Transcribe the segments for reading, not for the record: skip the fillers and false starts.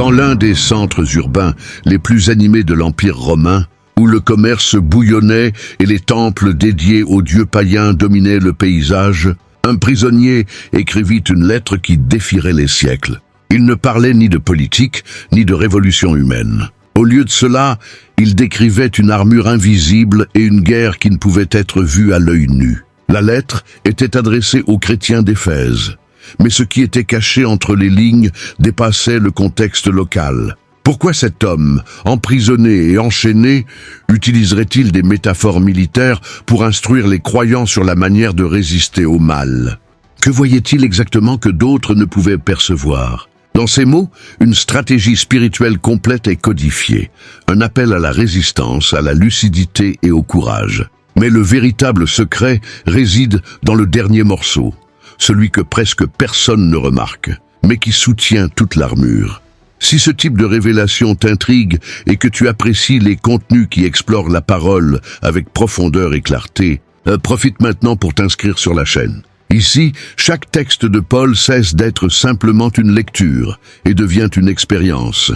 Dans l'un des centres urbains les plus animés de l'Empire romain, où le commerce bouillonnait et les temples dédiés aux dieux païens dominaient le paysage, un prisonnier écrivit une lettre qui défierait les siècles. Il ne parlait ni de politique, ni de révolution humaine. Au lieu de cela, il décrivait une armure invisible et une guerre qui ne pouvait être vue à l'œil nu. La lettre était adressée aux chrétiens d'Éphèse, mais ce qui était caché entre les lignes dépassait le contexte local. Pourquoi cet homme, emprisonné et enchaîné, utiliserait-il des métaphores militaires pour instruire les croyants sur la manière de résister au mal? Que voyait-il exactement que d'autres ne pouvaient percevoir? Dans ces mots, une stratégie spirituelle complète est codifiée, un appel à la résistance, à la lucidité et au courage. Mais le véritable secret réside dans le dernier morceau, celui que presque personne ne remarque, mais qui soutient toute l'armure. Si ce type de révélation t'intrigue et que tu apprécies les contenus qui explorent la parole avec profondeur et clarté, profite maintenant pour t'inscrire sur la chaîne. Ici, chaque texte de Paul cesse d'être simplement une lecture et devient une expérience.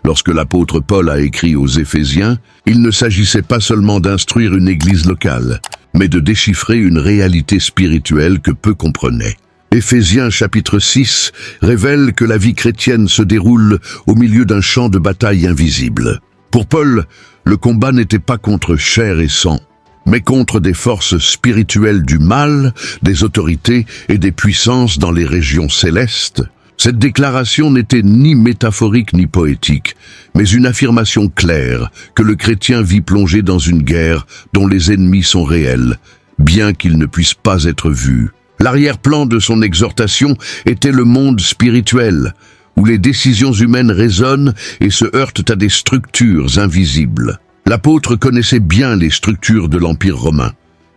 Lorsque l'apôtre Paul a écrit aux Éphésiens, il ne s'agissait pas seulement d'instruire une église locale, mais de déchiffrer une réalité spirituelle que peu comprenaient. Éphésiens chapitre 6 révèle que la vie chrétienne se déroule au milieu d'un champ de bataille invisible. Pour Paul, le combat n'était pas contre chair et sang, mais contre des forces spirituelles du mal, des autorités et des puissances dans les régions célestes. Cette déclaration n'était ni métaphorique ni poétique, mais une affirmation claire que le chrétien vit plongé dans une guerre dont les ennemis sont réels, bien qu'ils ne puissent pas être vus. L'arrière-plan de son exhortation était le monde spirituel, où les décisions humaines résonnent et se heurtent à des structures invisibles. L'apôtre connaissait bien les structures de l'Empire romain,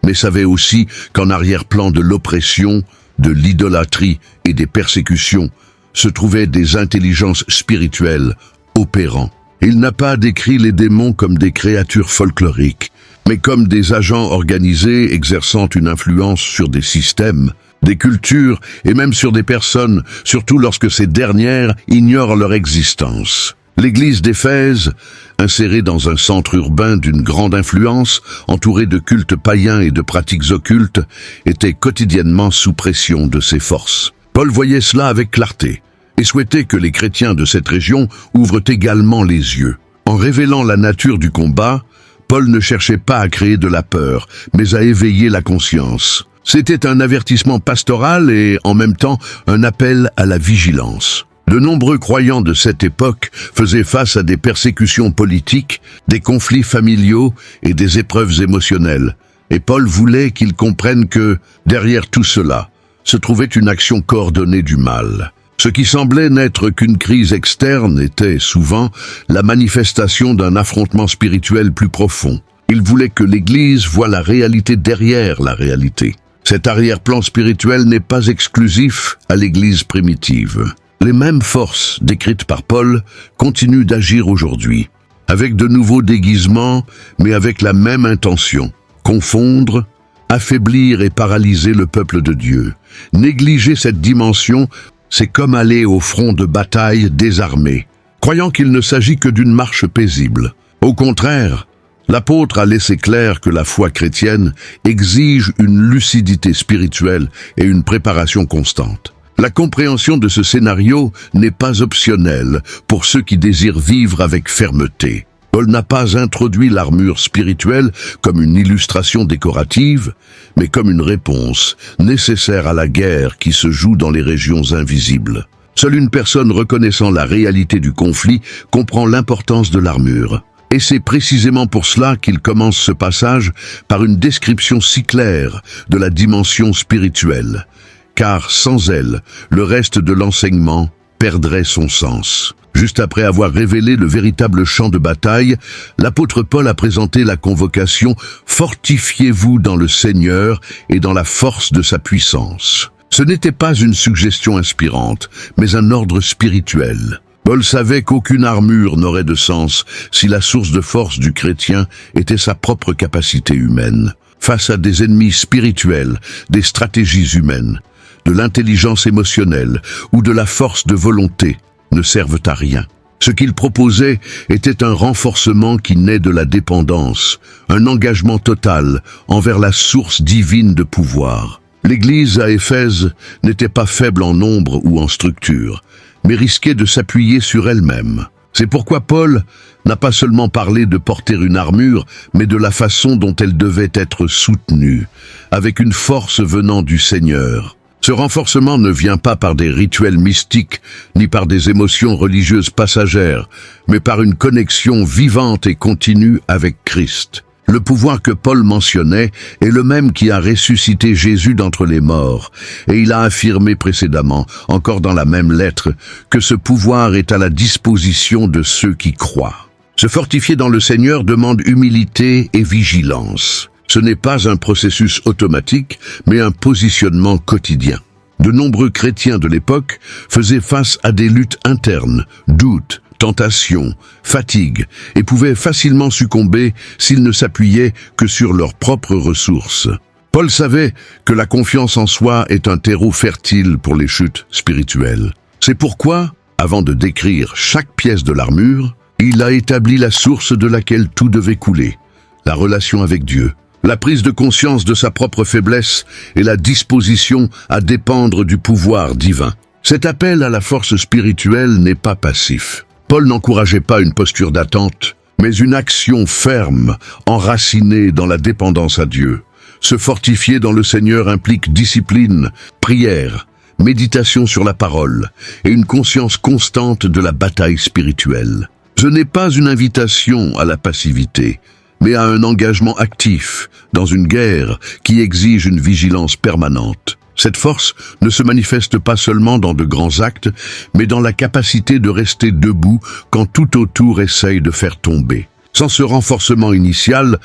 mais savait aussi qu'en arrière-plan de l'oppression, de l'idolâtrie et des persécutions, se trouvaient des intelligences spirituelles opérant. Il n'a pas décrit les démons comme des créatures folkloriques, mais comme des agents organisés exerçant une influence sur des systèmes, des cultures et même sur des personnes, surtout lorsque ces dernières ignorent leur existence. L'église d'Éphèse, insérée dans un centre urbain d'une grande influence, entourée de cultes païens et de pratiques occultes, était quotidiennement sous pression de ces forces. Paul voyait cela avec clarté et souhaitait que les chrétiens de cette région ouvrent également les yeux. En révélant la nature du combat, Paul ne cherchait pas à créer de la peur, mais à éveiller la conscience. C'était un avertissement pastoral et, en même temps, un appel à la vigilance. De nombreux croyants de cette époque faisaient face à des persécutions politiques, des conflits familiaux et des épreuves émotionnelles. Et Paul voulait qu'ils comprennent que, derrière tout cela, se trouvait une action coordonnée du mal. Ce qui semblait n'être qu'une crise externe était souvent la manifestation d'un affrontement spirituel plus profond. Il voulait que l'Église voie la réalité derrière la réalité. Cet arrière-plan spirituel n'est pas exclusif à l'Église primitive. Les mêmes forces décrites par Paul continuent d'agir aujourd'hui, avec de nouveaux déguisements, mais avec la même intention: confondre, affaiblir et paralyser le peuple de Dieu. Négliger cette dimension, c'est comme aller au front de bataille désarmé, croyant qu'il ne s'agit que d'une marche paisible. Au contraire, l'apôtre a laissé clair que la foi chrétienne exige une lucidité spirituelle et une préparation constante. La compréhension de ce scénario n'est pas optionnelle pour ceux qui désirent vivre avec fermeté. Paul n'a pas introduit l'armure spirituelle comme une illustration décorative, mais comme une réponse nécessaire à la guerre qui se joue dans les régions invisibles. Seule une personne reconnaissant la réalité du conflit comprend l'importance de l'armure. Et c'est précisément pour cela qu'il commence ce passage par une description si claire de la dimension spirituelle, car sans elle, le reste de l'enseignement perdrait son sens. Juste après avoir révélé le véritable champ de bataille, l'apôtre Paul a présenté la convocation « Fortifiez-vous dans le Seigneur et dans la force de sa puissance ». Ce n'était pas une suggestion inspirante, mais un ordre spirituel. Paul savait qu'aucune armure n'aurait de sens si la source de force du chrétien était sa propre capacité humaine. Face à des ennemis spirituels, des stratégies humaines, de l'intelligence émotionnelle ou de la force de volonté ne servent à rien. Ce qu'il proposait était un renforcement qui naît de la dépendance, un engagement total envers la source divine de pouvoir. L'Église à Éphèse n'était pas faible en nombre ou en structure, mais risquait de s'appuyer sur elle-même. C'est pourquoi Paul n'a pas seulement parlé de porter une armure, mais de la façon dont elle devait être soutenue, avec une force venant du Seigneur. Ce renforcement ne vient pas par des rituels mystiques, ni par des émotions religieuses passagères, mais par une connexion vivante et continue avec Christ. Le pouvoir que Paul mentionnait est le même qui a ressuscité Jésus d'entre les morts, et il a affirmé précédemment, encore dans la même lettre, que ce pouvoir est à la disposition de ceux qui croient. Se fortifier dans le Seigneur demande humilité et vigilance. Ce n'est pas un processus automatique, mais un positionnement quotidien. De nombreux chrétiens de l'époque faisaient face à des luttes internes, doutes, tentations, fatigue, et pouvaient facilement succomber s'ils ne s'appuyaient que sur leurs propres ressources. Paul savait que la confiance en soi est un terreau fertile pour les chutes spirituelles. C'est pourquoi, avant de décrire chaque pièce de l'armure, il a établi la source de laquelle tout devait couler, la relation avec Dieu. La prise de conscience de sa propre faiblesse et la disposition à dépendre du pouvoir divin. Cet appel à la force spirituelle n'est pas passif. Paul n'encourageait pas une posture d'attente, mais une action ferme, enracinée dans la dépendance à Dieu. Se fortifier dans le Seigneur implique discipline, prière, méditation sur la parole et une conscience constante de la bataille spirituelle. Ce n'est pas une invitation à la passivité, mais à un engagement actif dans une guerre qui exige une vigilance permanente. Cette force ne se manifeste pas seulement dans de grands actes, mais dans la capacité de rester debout quand tout autour essaye de faire tomber. Sans ce renforcement initial,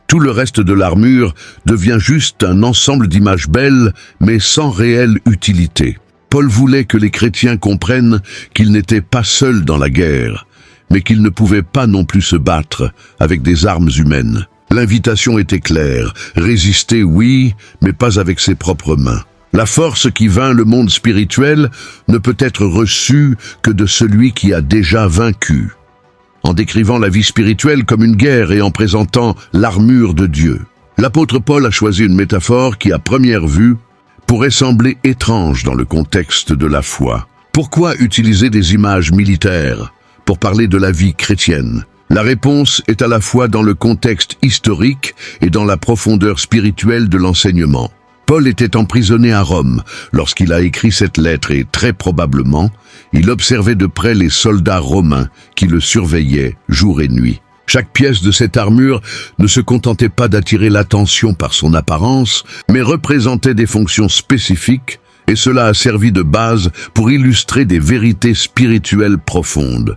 tout le reste de l'armure devient juste un ensemble d'images belles, mais sans réelle utilité. Paul voulait que les chrétiens comprennent qu'ils n'étaient pas seuls dans la guerre, mais qu'ils ne pouvaient pas non plus se battre avec des armes humaines. L'invitation était claire, résister oui, mais pas avec ses propres mains. La force qui vainc le monde spirituel ne peut être reçue que de celui qui a déjà vaincu. En décrivant la vie spirituelle comme une guerre et en présentant l'armure de Dieu, l'apôtre Paul a choisi une métaphore qui, à première vue, pourrait sembler étrange dans le contexte de la foi. Pourquoi utiliser des images militaires pour parler de la vie chrétienne? La réponse est à la fois dans le contexte historique et dans la profondeur spirituelle de l'enseignement. Paul était emprisonné à Rome lorsqu'il a écrit cette lettre et, très probablement, il observait de près les soldats romains qui le surveillaient jour et nuit. Chaque pièce de cette armure ne se contentait pas d'attirer l'attention par son apparence, mais représentait des fonctions spécifiques, et cela a servi de base pour illustrer des vérités spirituelles profondes.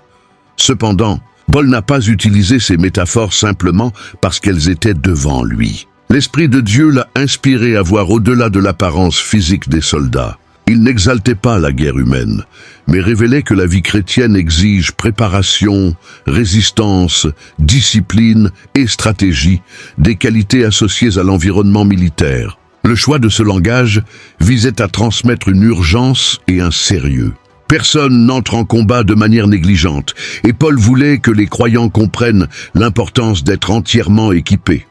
Cependant, Paul n'a pas utilisé ces métaphores simplement parce qu'elles étaient devant lui. L'Esprit de Dieu l'a inspiré à voir au-delà de l'apparence physique des soldats. Il n'exaltait pas la guerre humaine, mais révélait que la vie chrétienne exige préparation, résistance, discipline et stratégie, des qualités associées à l'environnement militaire. Le choix de ce langage visait à transmettre une urgence et un sérieux. Personne n'entre en combat de manière négligente, et Paul voulait que les croyants comprennent l'importance d'être entièrement équipés.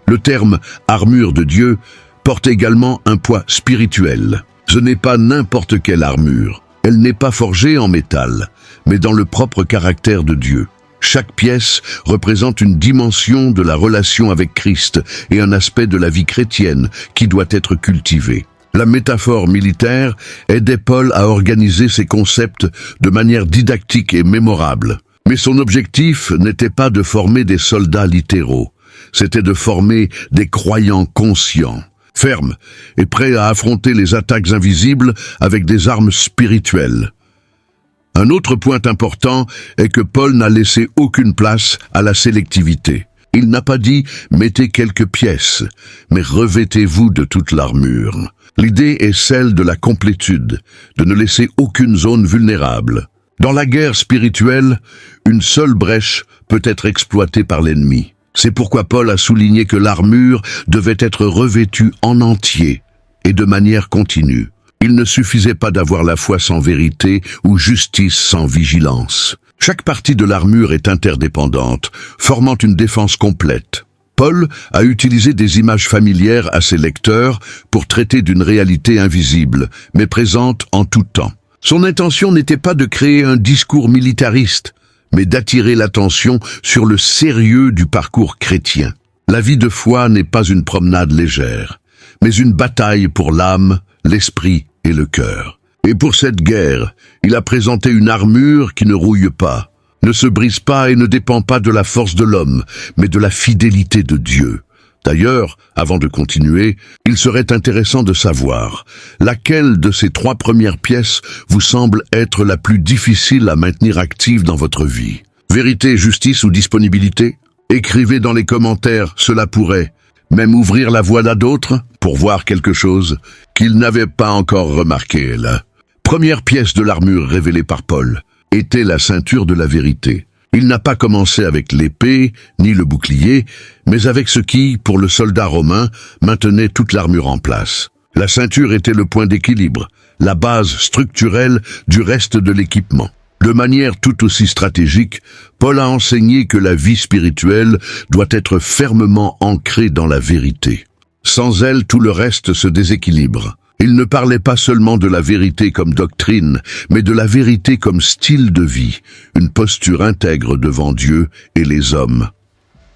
Le terme « armure de Dieu » porte également un poids spirituel. Ce n'est pas n'importe quelle armure. Elle n'est pas forgée en métal, mais dans le propre caractère de Dieu. Chaque pièce représente une dimension de la relation avec Christ et un aspect de la vie chrétienne qui doit être cultivé. La métaphore militaire aidait Paul à organiser ses concepts de manière didactique et mémorable. Mais son objectif n'était pas de former des soldats littéraux, c'était de former des croyants conscients, fermes et prêts à affronter les attaques invisibles avec des armes spirituelles. Un autre point important est que Paul n'a laissé aucune place à la sélectivité. Il n'a pas dit « mettez quelques pièces », mais « revêtez-vous de toute l'armure ». L'idée est celle de la complétude, de ne laisser aucune zone vulnérable. Dans la guerre spirituelle, une seule brèche peut être exploitée par l'ennemi. C'est pourquoi Paul a souligné que l'armure devait être revêtue en entier et de manière continue. Il ne suffisait pas d'avoir la foi sans vérité ou justice sans vigilance. Chaque partie de l'armure est interdépendante, formant une défense complète. Paul a utilisé des images familières à ses lecteurs pour traiter d'une réalité invisible, mais présente en tout temps. Son intention n'était pas de créer un discours militariste, mais d'attirer l'attention sur le sérieux du parcours chrétien. La vie de foi n'est pas une promenade légère, mais une bataille pour l'âme, l'esprit et le cœur. Et pour cette guerre, il a présenté une armure qui ne rouille pas, ne se brise pas et ne dépend pas de la force de l'homme, mais de la fidélité de Dieu. D'ailleurs, avant de continuer, il serait intéressant de savoir laquelle de ces 3 premières pièces vous semble être la plus difficile à maintenir active dans votre vie. Vérité, justice ou disponibilité? Écrivez dans les commentaires, cela pourrait même ouvrir la voie à d'autres pour voir quelque chose qu'ils n'avaient pas encore remarqué. La première pièce de l'armure révélée par Paul était la ceinture de la vérité. Il n'a pas commencé avec l'épée ni le bouclier, mais avec ce qui, pour le soldat romain, maintenait toute l'armure en place. La ceinture était le point d'équilibre, la base structurelle du reste de l'équipement. De manière tout aussi stratégique, Paul a enseigné que la vie spirituelle doit être fermement ancrée dans la vérité. Sans elle, tout le reste se déséquilibre. Il ne parlait pas seulement de la vérité comme doctrine, mais de la vérité comme style de vie, une posture intègre devant Dieu et les hommes.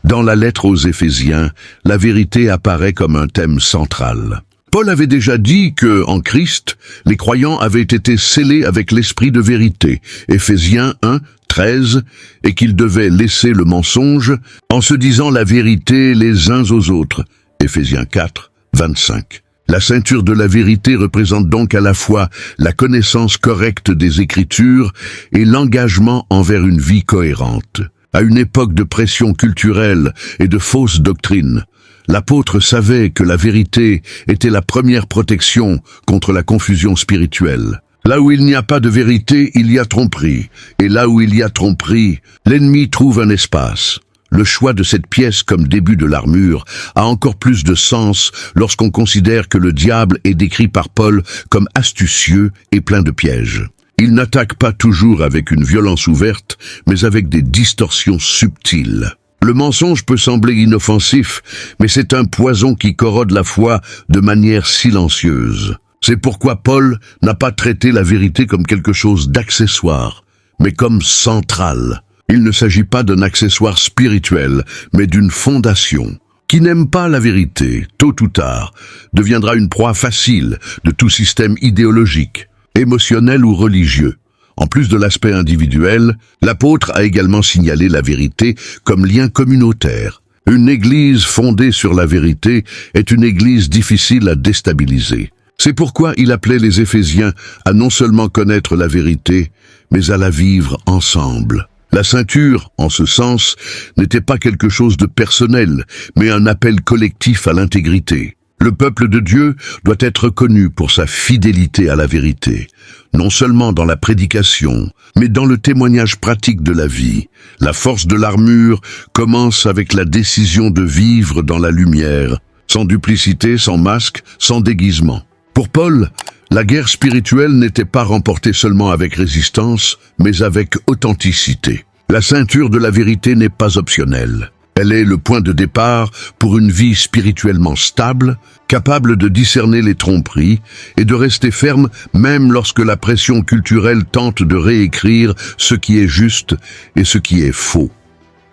Dans la lettre aux Éphésiens, la vérité apparaît comme un thème central. Paul avait déjà dit que, en Christ, les croyants avaient été scellés avec l'esprit de vérité, Éphésiens 1, 13, et qu'ils devaient laisser le mensonge en se disant la vérité les uns aux autres, Éphésiens 4, 25. La ceinture de la vérité représente donc à la fois la connaissance correcte des Écritures et l'engagement envers une vie cohérente. À une époque de pression culturelle et de fausses doctrines, l'apôtre savait que la vérité était la première protection contre la confusion spirituelle. Là où il n'y a pas de vérité, il y a tromperie. Et là où il y a tromperie, l'ennemi trouve un espace. Le choix de cette pièce comme début de l'armure a encore plus de sens lorsqu'on considère que le diable est décrit par Paul comme astucieux et plein de pièges. Il n'attaque pas toujours avec une violence ouverte, mais avec des distorsions subtiles. Le mensonge peut sembler inoffensif, mais c'est un poison qui corrode la foi de manière silencieuse. C'est pourquoi Paul n'a pas traité la vérité comme quelque chose d'accessoire, mais comme central. Il ne s'agit pas d'un accessoire spirituel, mais d'une fondation. Qui n'aime pas la vérité, tôt ou tard, deviendra une proie facile de tout système idéologique, émotionnel ou religieux. En plus de l'aspect individuel, l'apôtre a également signalé la vérité comme lien communautaire. Une église fondée sur la vérité est une église difficile à déstabiliser. C'est pourquoi il appelait les Éphésiens à non seulement connaître la vérité, mais à la vivre ensemble. La ceinture, en ce sens, n'était pas quelque chose de personnel, mais un appel collectif à l'intégrité. Le peuple de Dieu doit être connu pour sa fidélité à la vérité, non seulement dans la prédication, mais dans le témoignage pratique de la vie. La force de l'armure commence avec la décision de vivre dans la lumière, sans duplicité, sans masque, sans déguisement. Pour Paul, la guerre spirituelle n'était pas remportée seulement avec résistance, mais avec authenticité. La ceinture de la vérité n'est pas optionnelle. Elle est le point de départ pour une vie spirituellement stable, capable de discerner les tromperies et de rester ferme même lorsque la pression culturelle tente de réécrire ce qui est juste et ce qui est faux.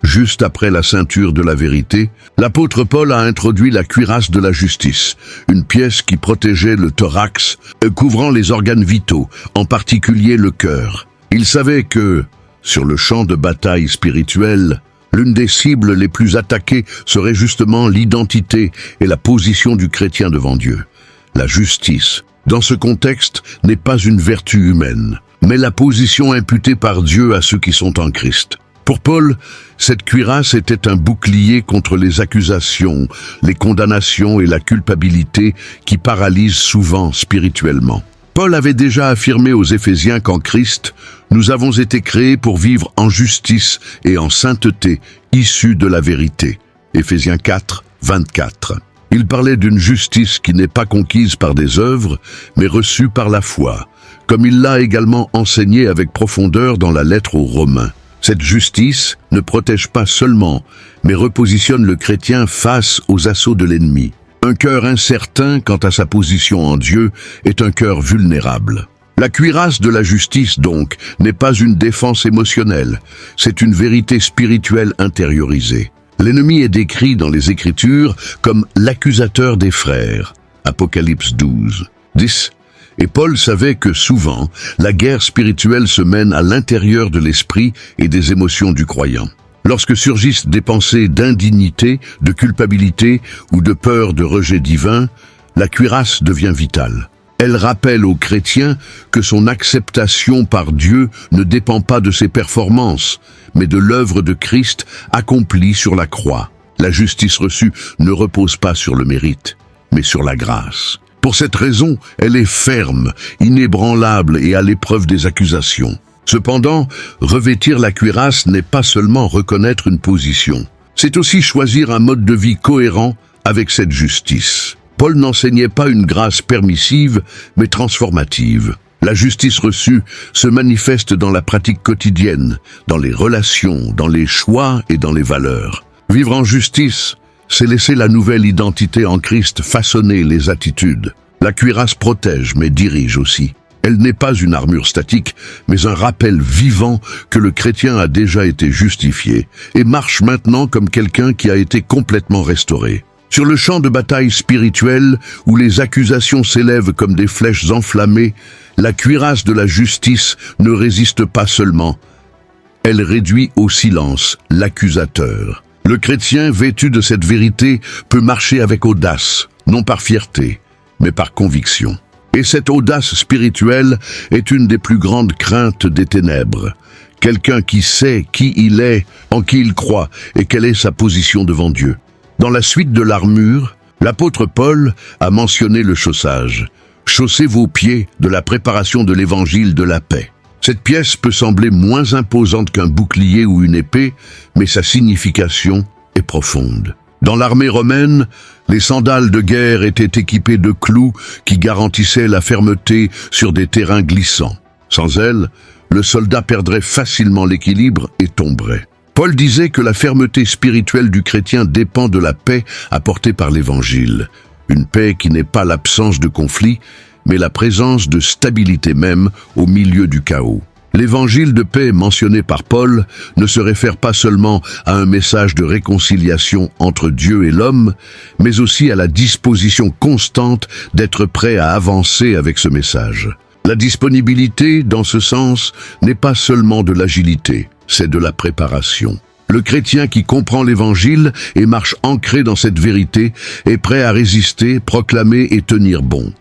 Juste après la ceinture de la vérité, l'apôtre Paul a introduit la cuirasse de la justice, une pièce qui protégeait le thorax, couvrant les organes vitaux, en particulier le cœur. Il savait que, sur le champ de bataille spirituelle, l'une des cibles les plus attaquées serait justement l'identité et la position du chrétien devant Dieu. La justice, dans ce contexte, n'est pas une vertu humaine, mais la position imputée par Dieu à ceux qui sont en Christ. Pour Paul, cette cuirasse était un bouclier contre les accusations, les condamnations et la culpabilité qui paralysent souvent spirituellement. Paul avait déjà affirmé aux Éphésiens qu'en Christ, nous avons été créés pour vivre en justice et en sainteté, issue de la vérité. Éphésiens 4, 24. Il parlait d'une justice qui n'est pas conquise par des œuvres, mais reçue par la foi, comme il l'a également enseigné avec profondeur dans la lettre aux Romains. Cette justice ne protège pas seulement, mais repositionne le chrétien face aux assauts de l'ennemi. Un cœur incertain quant à sa position en Dieu est un cœur vulnérable. La cuirasse de la justice, donc, n'est pas une défense émotionnelle, c'est une vérité spirituelle intériorisée. L'ennemi est décrit dans les Écritures comme l'accusateur des frères. Apocalypse 12:10. Et Paul savait que souvent, la guerre spirituelle se mène à l'intérieur de l'esprit et des émotions du croyant. Lorsque surgissent des pensées d'indignité, de culpabilité ou de peur de rejet divin, la cuirasse devient vitale. Elle rappelle au chrétien que son acceptation par Dieu ne dépend pas de ses performances, mais de l'œuvre de Christ accomplie sur la croix. La justice reçue ne repose pas sur le mérite, mais sur la grâce. Pour cette raison, elle est ferme, inébranlable et à l'épreuve des accusations. Cependant, revêtir la cuirasse n'est pas seulement reconnaître une position. C'est aussi choisir un mode de vie cohérent avec cette justice. Paul n'enseignait pas une grâce permissive, mais transformative. La justice reçue se manifeste dans la pratique quotidienne, dans les relations, dans les choix et dans les valeurs. Vivre en justice, c'est laisser la nouvelle identité en Christ façonner les attitudes. La cuirasse protège, mais dirige aussi. Elle n'est pas une armure statique, mais un rappel vivant que le chrétien a déjà été justifié et marche maintenant comme quelqu'un qui a été complètement restauré. Sur le champ de bataille spirituelle, où les accusations s'élèvent comme des flèches enflammées, la cuirasse de la justice ne résiste pas seulement. Elle réduit au silence l'accusateur. Le chrétien vêtu de cette vérité peut marcher avec audace, non par fierté, mais par conviction. Et cette audace spirituelle est une des plus grandes craintes des ténèbres. Quelqu'un qui sait qui il est, en qui il croit et quelle est sa position devant Dieu. Dans la suite de l'armure, l'apôtre Paul a mentionné le chaussage. Chaussez vos pieds de la préparation de l'évangile de la paix. Cette pièce peut sembler moins imposante qu'un bouclier ou une épée, mais sa signification est profonde. Dans l'armée romaine, les sandales de guerre étaient équipées de clous qui garantissaient la fermeté sur des terrains glissants. Sans elles, le soldat perdrait facilement l'équilibre et tomberait. Paul disait que la fermeté spirituelle du chrétien dépend de la paix apportée par l'Évangile. Une paix qui n'est pas l'absence de conflit, mais la présence de stabilité même au milieu du chaos. L'évangile de paix mentionné par Paul ne se réfère pas seulement à un message de réconciliation entre Dieu et l'homme, mais aussi à la disposition constante d'être prêt à avancer avec ce message. La disponibilité, dans ce sens, n'est pas seulement de l'agilité, c'est de la préparation. Le chrétien qui comprend l'Évangile et marche ancré dans cette vérité est prêt à résister, proclamer et tenir bon,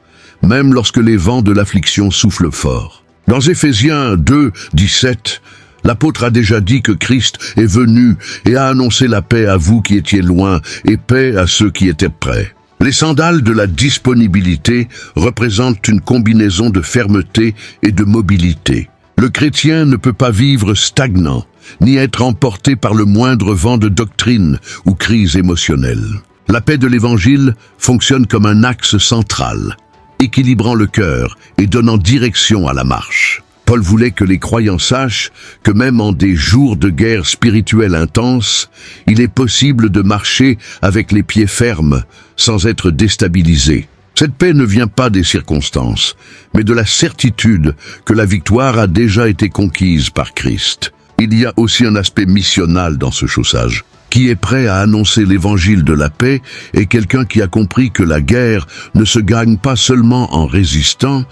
même lorsque les vents de l'affliction soufflent fort. Dans Éphésiens 2:17, l'apôtre a déjà dit que Christ est venu et a annoncé la paix à vous qui étiez loin et paix à ceux qui étaient près. Les sandales de la disponibilité représentent une combinaison de fermeté et de mobilité. Le chrétien ne peut pas vivre stagnant, ni être emporté par le moindre vent de doctrine ou crise émotionnelle. La paix de l'Évangile fonctionne comme un axe central, équilibrant le cœur et donnant direction à la marche. Paul voulait que les croyants sachent que même en des jours de guerre spirituelle intense, il est possible de marcher avec les pieds fermes, sans être déstabilisé. Cette paix ne vient pas des circonstances, mais de la certitude que la victoire a déjà été conquise par Christ. Il y a aussi un aspect missionnal dans ce chaussage. Qui est prêt à annoncer l'évangile de la paix est quelqu'un qui a compris que la guerre ne se gagne pas seulement en résistant,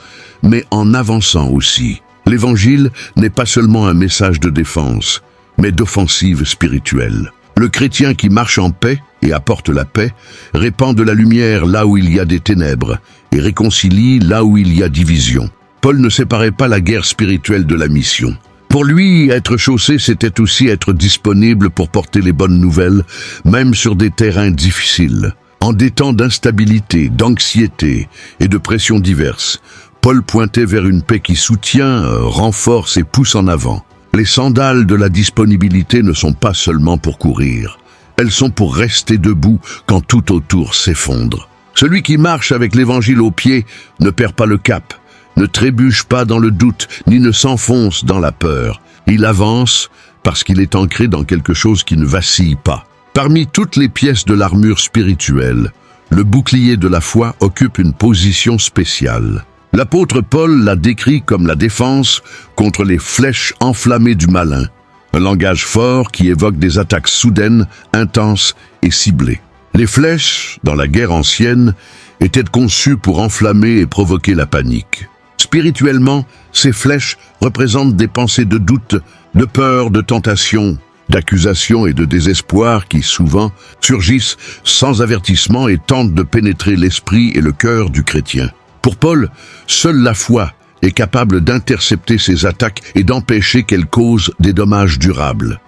mais en avançant aussi. L'évangile n'est pas seulement un message de défense, mais d'offensive spirituelle. Le chrétien qui marche en paix et apporte la paix répand de la lumière là où il y a des ténèbres et réconcilie là où il y a division. Paul ne séparait pas la guerre spirituelle de la mission. Pour lui, être chaussé, c'était aussi être disponible pour porter les bonnes nouvelles, même sur des terrains difficiles. En des temps d'instabilité, d'anxiété et de pressions diverses, Paul pointait vers une paix qui soutient, renforce et pousse en avant. Les sandales de la disponibilité ne sont pas seulement pour courir. Elles sont pour rester debout quand tout autour s'effondre. Celui qui marche avec l'évangile au pied ne perd pas le cap, ne trébuche pas dans le doute, ni ne s'enfonce dans la peur. Il avance parce qu'il est ancré dans quelque chose qui ne vacille pas. Parmi toutes les pièces de l'armure spirituelle, le bouclier de la foi occupe une position spéciale. L'apôtre Paul l'a décrit comme la défense contre les flèches enflammées du malin, un langage fort qui évoque des attaques soudaines, intenses et ciblées. Les flèches, dans la guerre ancienne, étaient conçues pour enflammer et provoquer la panique. Spirituellement, ces flèches représentent des pensées de doute, de peur, de tentation, d'accusation et de désespoir qui, souvent, surgissent sans avertissement et tentent de pénétrer l'esprit et le cœur du chrétien. Pour Paul, seule la foi est capable d'intercepter ces attaques et d'empêcher qu'elles causent des dommages durables.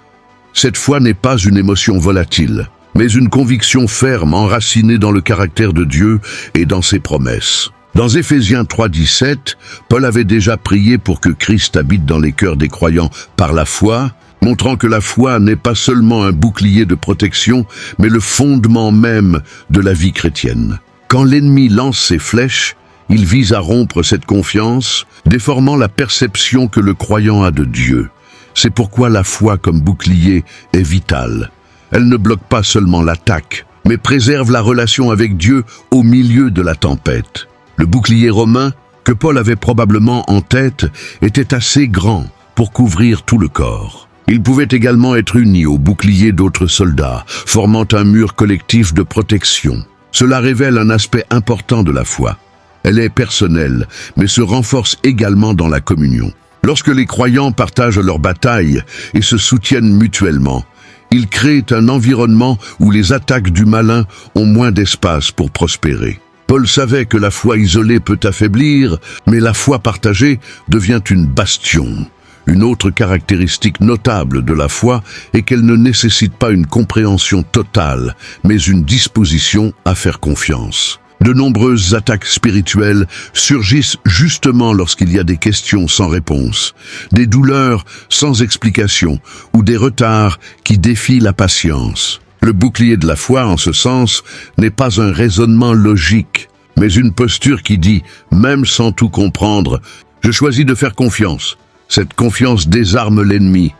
Cette foi n'est pas une émotion volatile, mais une conviction ferme enracinée dans le caractère de Dieu et dans ses promesses. Dans Éphésiens 3,17, Paul avait déjà prié pour que Christ habite dans les cœurs des croyants par la foi, montrant que la foi n'est pas seulement un bouclier de protection, mais le fondement même de la vie chrétienne. Quand l'ennemi lance ses flèches, il vise à rompre cette confiance, déformant la perception que le croyant a de Dieu. C'est pourquoi la foi comme bouclier est vitale. Elle ne bloque pas seulement l'attaque, mais préserve la relation avec Dieu au milieu de la tempête. Le bouclier romain, que Paul avait probablement en tête, était assez grand pour couvrir tout le corps. Il pouvait également être uni au bouclier d'autres soldats, formant un mur collectif de protection. Cela révèle un aspect important de la foi. Elle est personnelle, mais se renforce également dans la communion. Lorsque les croyants partagent leur bataille et se soutiennent mutuellement, ils créent un environnement où les attaques du malin ont moins d'espace pour prospérer. Paul savait que la foi isolée peut affaiblir, mais la foi partagée devient une bastion. Une autre caractéristique notable de la foi est qu'elle ne nécessite pas une compréhension totale, mais une disposition à faire confiance. De nombreuses attaques spirituelles surgissent justement lorsqu'il y a des questions sans réponse, des douleurs sans explication ou des retards qui défient la patience. Le bouclier de la foi, en ce sens, n'est pas un raisonnement logique, mais une posture qui dit, même sans tout comprendre, « Je choisis de faire confiance ». Cette confiance désarme l'ennemi,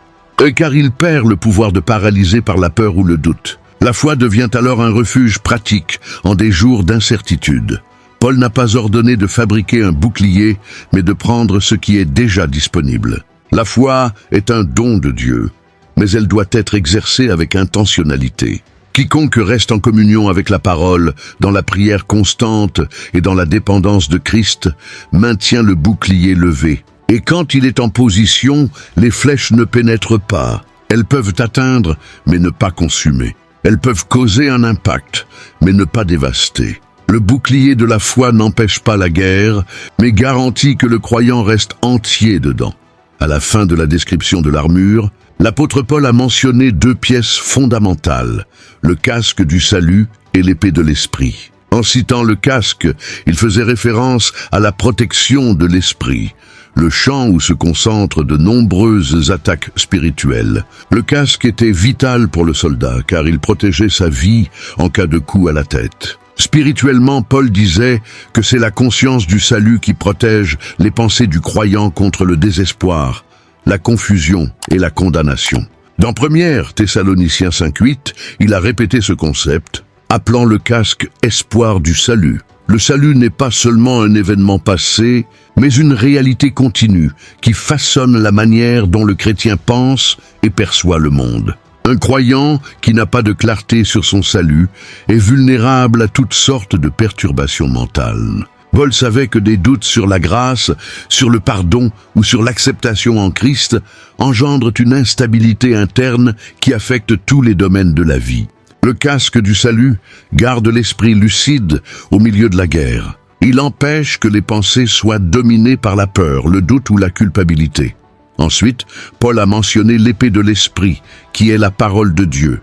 car il perd le pouvoir de paralyser par la peur ou le doute. La foi devient alors un refuge pratique en des jours d'incertitude. Paul n'a pas ordonné de fabriquer un bouclier, mais de prendre ce qui est déjà disponible. La foi est un don de Dieu, mais elle doit être exercée avec intentionnalité. Quiconque reste en communion avec la parole, dans la prière constante et dans la dépendance de Christ, maintient le bouclier levé. Et quand il est en position, les flèches ne pénètrent pas. Elles peuvent atteindre, mais ne pas consumer. Elles peuvent causer un impact, mais ne pas dévaster. Le bouclier de la foi n'empêche pas la guerre, mais garantit que le croyant reste entier dedans. À la fin de la description de l'armure, l'apôtre Paul a mentionné deux pièces fondamentales, le casque du salut et l'épée de l'esprit. En citant le casque, il faisait référence à la protection de l'esprit, le champ où se concentrent de nombreuses attaques spirituelles. Le casque était vital pour le soldat, car il protégeait sa vie en cas de coup à la tête. Spirituellement, Paul disait que c'est la conscience du salut qui protège les pensées du croyant contre le désespoir, la confusion et la condamnation. Dans 1 Thessaloniciens 5,8, il a répété ce concept, appelant le casque « espoir du salut ». Le salut n'est pas seulement un événement passé, mais une réalité continue qui façonne la manière dont le chrétien pense et perçoit le monde. Un croyant qui n'a pas de clarté sur son salut est vulnérable à toutes sortes de perturbations mentales. Paul savait que des doutes sur la grâce, sur le pardon ou sur l'acceptation en Christ engendrent une instabilité interne qui affecte tous les domaines de la vie. Le casque du salut garde l'esprit lucide au milieu de la guerre. Il empêche que les pensées soient dominées par la peur, le doute ou la culpabilité. Ensuite, Paul a mentionné l'épée de l'esprit, qui est la parole de Dieu.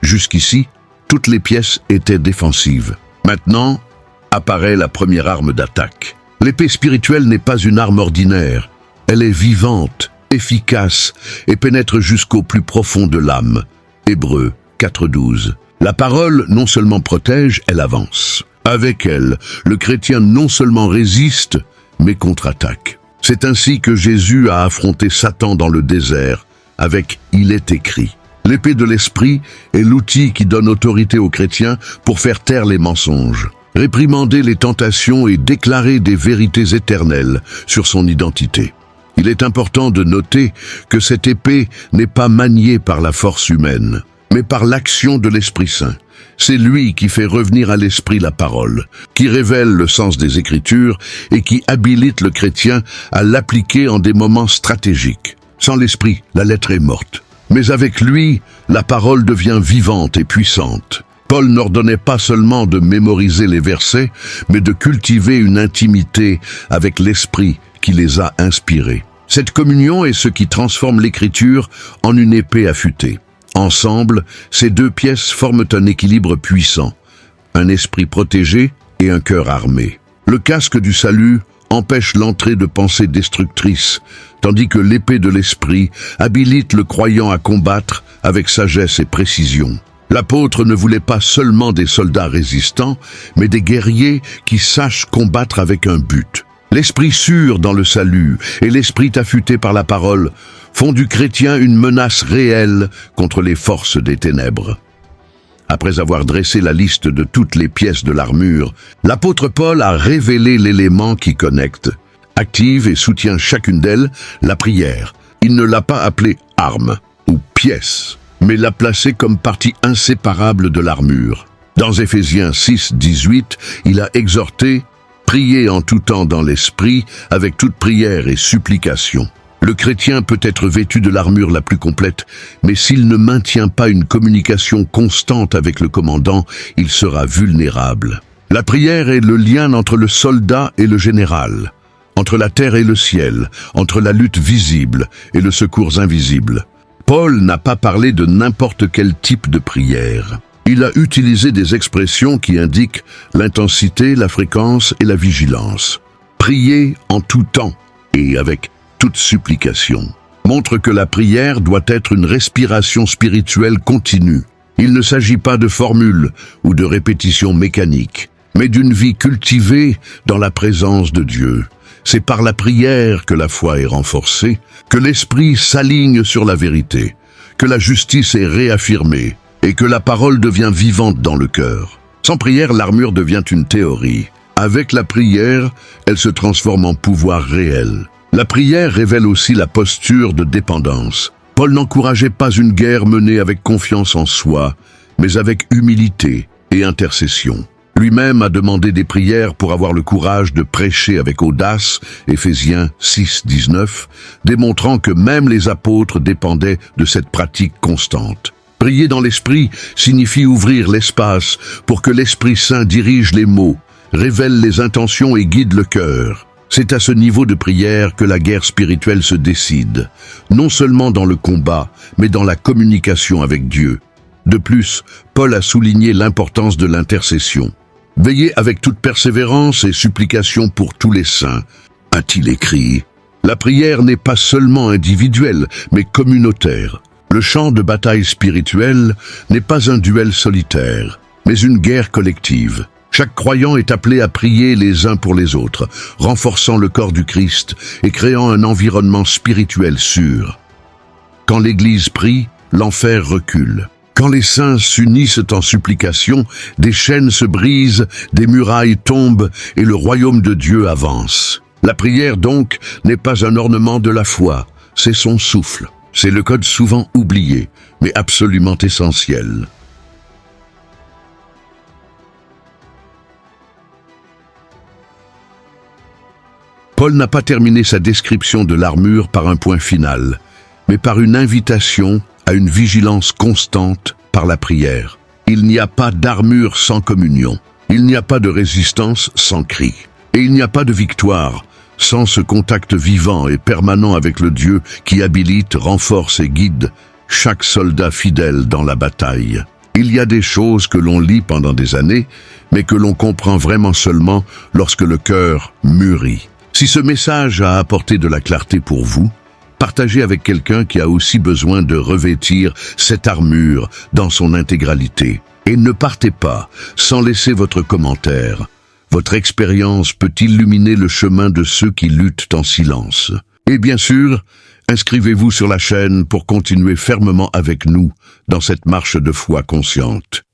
Jusqu'ici, toutes les pièces étaient défensives. Maintenant, apparaît la première arme d'attaque. L'épée spirituelle n'est pas une arme ordinaire. Elle est vivante, efficace et pénètre jusqu'au plus profond de l'âme. Hébreux 4,12. La parole non seulement protège, elle avance. Avec elle, le chrétien non seulement résiste, mais contre-attaque. C'est ainsi que Jésus a affronté Satan dans le désert avec « Il est écrit ». L'épée de l'esprit est l'outil qui donne autorité aux chrétiens pour faire taire les mensonges, réprimander les tentations et déclarer des vérités éternelles sur son identité. Il est important de noter que cette épée n'est pas maniée par la force humaine, mais par l'action de l'Esprit Saint. C'est lui qui fait revenir à l'esprit la parole, qui révèle le sens des Écritures et qui habilite le chrétien à l'appliquer en des moments stratégiques. Sans l'esprit, la lettre est morte. Mais avec lui, la parole devient vivante et puissante. Paul n'ordonnait pas seulement de mémoriser les versets, mais de cultiver une intimité avec l'esprit qui les a inspirés. Cette communion est ce qui transforme l'Écriture en une épée affûtée. Ensemble, ces deux pièces forment un équilibre puissant, un esprit protégé et un cœur armé. Le casque du salut empêche l'entrée de pensées destructrices, tandis que l'épée de l'esprit habilite le croyant à combattre avec sagesse et précision. L'apôtre ne voulait pas seulement des soldats résistants, mais des guerriers qui sachent combattre avec un but. L'esprit sûr dans le salut et l'esprit affûté par la parole font du chrétien une menace réelle contre les forces des ténèbres. Après avoir dressé la liste de toutes les pièces de l'armure, l'apôtre Paul a révélé l'élément qui connecte, active et soutient chacune d'elles, la prière. Il ne l'a pas appelée arme ou pièce, mais l'a placée comme partie inséparable de l'armure. Dans Éphésiens 6, 18, il a exhorté « Priez en tout temps dans l'esprit, avec toute prière et supplication ». Le chrétien peut être vêtu de l'armure la plus complète, mais s'il ne maintient pas une communication constante avec le commandant, il sera vulnérable. La prière est le lien entre le soldat et le général, entre la terre et le ciel, entre la lutte visible et le secours invisible. Paul n'a pas parlé de n'importe quel type de prière. Il a utilisé des expressions qui indiquent l'intensité, la fréquence et la vigilance. Prier en tout temps et avec toute supplication montre que la prière doit être une respiration spirituelle continue. Il ne s'agit pas de formules ou de répétitions mécaniques, mais d'une vie cultivée dans la présence de Dieu. C'est par la prière que la foi est renforcée, que l'esprit s'aligne sur la vérité, que la justice est réaffirmée et que la parole devient vivante dans le cœur. Sans prière, l'armure devient une théorie. Avec la prière, elle se transforme en pouvoir réel. La prière révèle aussi la posture de dépendance. Paul n'encourageait pas une guerre menée avec confiance en soi, mais avec humilité et intercession. Lui-même a demandé des prières pour avoir le courage de prêcher avec audace, Éphésiens 6, 19, démontrant que même les apôtres dépendaient de cette pratique constante. Prier dans l'esprit signifie ouvrir l'espace pour que l'Esprit Saint dirige les mots, révèle les intentions et guide le cœur. C'est à ce niveau de prière que la guerre spirituelle se décide, non seulement dans le combat, mais dans la communication avec Dieu. De plus, Paul a souligné l'importance de l'intercession. « Veillez avec toute persévérance et supplication pour tous les saints », a-t-il écrit. La prière n'est pas seulement individuelle, mais communautaire. Le champ de bataille spirituelle n'est pas un duel solitaire, mais une guerre collective. Chaque croyant est appelé à prier les uns pour les autres, renforçant le corps du Christ et créant un environnement spirituel sûr. Quand l'Église prie, l'enfer recule. Quand les saints s'unissent en supplication, des chaînes se brisent, des murailles tombent et le royaume de Dieu avance. La prière donc n'est pas un ornement de la foi, c'est son souffle. C'est le code souvent oublié, mais absolument essentiel. Paul n'a pas terminé sa description de l'armure par un point final, mais par une invitation à une vigilance constante par la prière. Il n'y a pas d'armure sans communion, il n'y a pas de résistance sans cri, et il n'y a pas de victoire sans ce contact vivant et permanent avec le Dieu qui habilite, renforce et guide chaque soldat fidèle dans la bataille. Il y a des choses que l'on lit pendant des années, mais que l'on comprend vraiment seulement lorsque le cœur mûrit. Si ce message a apporté de la clarté pour vous, partagez avec quelqu'un qui a aussi besoin de revêtir cette armure dans son intégralité. Et ne partez pas sans laisser votre commentaire. Votre expérience peut illuminer le chemin de ceux qui luttent en silence. Et bien sûr, inscrivez-vous sur la chaîne pour continuer fermement avec nous dans cette marche de foi consciente.